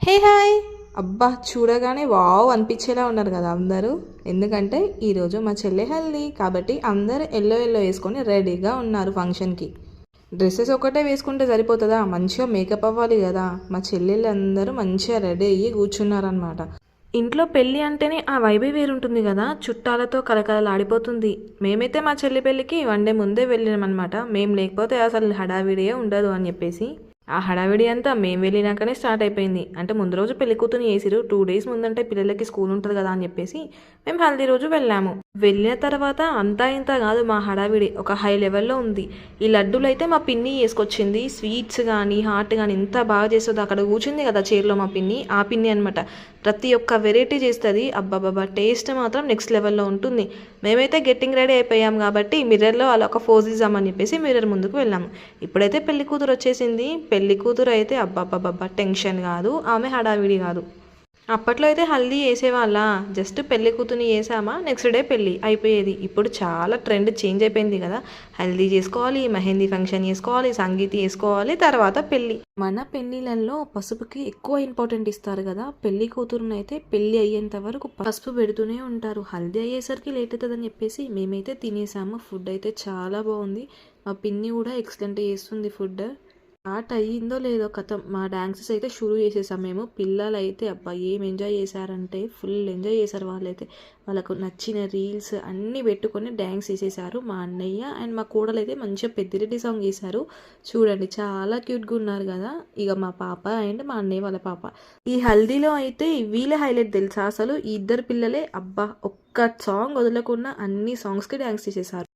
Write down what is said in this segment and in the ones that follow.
Hey hi అబ్బా చూడగానే wow అనిపించేలా ఉన్నారు కదా అందరూ. ఎందుకంటే ఈరోజు మా చెల్లె హెల్దీ కాబట్టి అందరూ ఎల్లో ఎల్లో వేసుకొని రెడీగా ఉన్నారు ఫంక్షన్కి. డ్రెస్సెస్ ఒకటే వేసుకుంటే సరిపోతుందా, మంచిగా మేకప్ అవ్వాలి కదా. మా చెల్లెళ్ళు అందరూ మంచిగా రెడీ అయ్యి కూర్చున్నారనమాట. ఇంట్లో పెళ్ళి అంటేనే ఆ వైబే వేరుంటుంది కదా, చుట్టాలతో కలకలలాడిపోతుంది. మేమైతే మా చెల్లి పెళ్ళికి 1 డే ముందే వెళ్ళామన్నమాట. మేము లేకపోతే అసలు హడావిడియే ఉండదు అని చెప్పేసి ఆ హడావిడి అంతా మేము వెళ్ళినాకనే స్టార్ట్ అయిపోయింది. అంటే ముందు రోజు పెళ్లి కూతురు వేసిరు, 2 డేస్ ముందంటే పిల్లలకి స్కూల్ ఉంటుంది కదా అని చెప్పేసి మేము హల్దీ రోజు వెళ్ళాము. వెళ్ళిన తర్వాత అంతా ఇంత కాదు, మా హడావిడి ఒక హై లెవెల్లో ఉంది. ఈ లడ్డూలు అయితే మా పిన్ని వేసుకొచ్చింది. స్వీట్స్ కానీ హాట్ కానీ ఎంత బాగా చేస్తుందో. అక్కడ కూర్చుంది కదా చైర్లో మా పిన్ని, ఆ పిన్ని అనమాట. ప్రతి ఒక్క వెరైటీ చేస్తుంది. అబ్బాబాబా టేస్ట్ మాత్రం నెక్స్ట్ లెవెల్లో ఉంటుంది. మేమైతే గెట్టింగ్ రెడీ అయిపోయాం కాబట్టి మిర్రర్లో అలా ఒక ఫోజ్ ఇద్దామని చెప్పేసి మిర్రర్ ముందుకు వెళ్ళాము. ఇప్పుడైతే పెళ్లి కూతురు వచ్చేసింది. పెళ్లి కూతురు అయితే అబ్బాబ్బాబ్బా టెన్షన్ కాదు, ఆమె హడావిడి కాదు. అప్పట్లో అయితే హల్దీ వేసేవాళ్ళ, జస్ట్ పెళ్లి కూతుర్ని వేసామా నెక్స్ట్ డే పెళ్ళి అయిపోయేది. ఇప్పుడు చాలా ట్రెండ్ చేంజ్ అయిపోయింది కదా. హల్దీ చేసుకోవాలి, మెహందీ ఫంక్షన్ చేసుకోవాలి, సంగీత్ చేసుకోవాలి, తర్వాత పెళ్ళి. మన పెళ్ళిళ్ళల్లో పసుపుకి ఎక్కువ ఇంపార్టెంట్ ఇస్తారు కదా. పెళ్లి కూతురుని అయితే పెళ్ళి అయ్యేంత వరకు పసుపు పెడుతూనే ఉంటారు. హల్దీ అయ్యేసరికి లేట్ అవుతుందని చెప్పేసి మేమైతే తినేసాము. ఫుడ్ అయితే చాలా బాగుంది. మా పిన్ని కూడా ఎక్సలెంట్ చేస్తుంది ఫుడ్. స్టార్ట్ అయ్యిందో లేదో కథ, మా డాన్సెస్ అయితే షురూ చేసేసాం మేము. పిల్లలు అయితే అబ్బా ఏం ఎంజాయ్ చేశారంటే ఫుల్ ఎంజాయ్ చేశారు. వాళ్ళైతే వాళ్ళకు నచ్చిన రీల్స్ అన్నీ పెట్టుకొని డ్యాన్స్ చేసేసారు. మా అన్నయ్య అండ్ మా కోడలు అయితే మంచిగా పెద్దిరెడ్డి సాంగ్ చేశారు. చూడండి చాలా క్యూట్గా ఉన్నారు కదా. ఇక మా పాప అండ్ మా అన్నయ్య వాళ్ళ పాప. ఈ హల్దీలో అయితే వీళ్ళ హైలైట్ తెలుసా అసలు, ఈ ఇద్దరు పిల్లలే అబ్బా ఒక్క సాంగ్ వదలకుండా అన్ని సాంగ్స్కి డ్యాన్స్ చేసేసారు.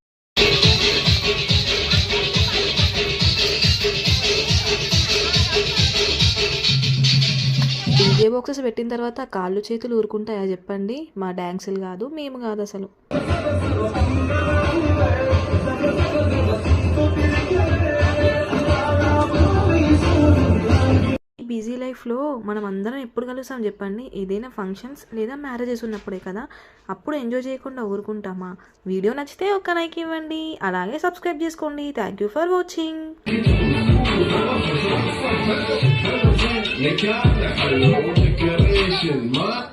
డీజే బాక్సెస్ పెట్టిన తర్వాత కాళ్ళు చేతులు ఊరుకుంటాయా చెప్పండి. మా డ్యాన్సులు కాదు, మేము కాదు అసలు. ఈ బిజీ లైఫ్లో మనం అందరం ఎప్పుడు కలుస్తాం చెప్పండి. ఏదైనా ఫంక్షన్స్ లేదా మ్యారేజెస్ ఉన్నప్పుడే కదా. అప్పుడు ఎంజాయ్ చేయకుండా ఊరుకుంటామా. వీడియో నచ్చితే ఒక లైక్ ఇవ్వండి, అలాగే సబ్స్క్రైబ్ చేసుకోండి. Thank you for watching. Lekker, hallo, decoration, ma.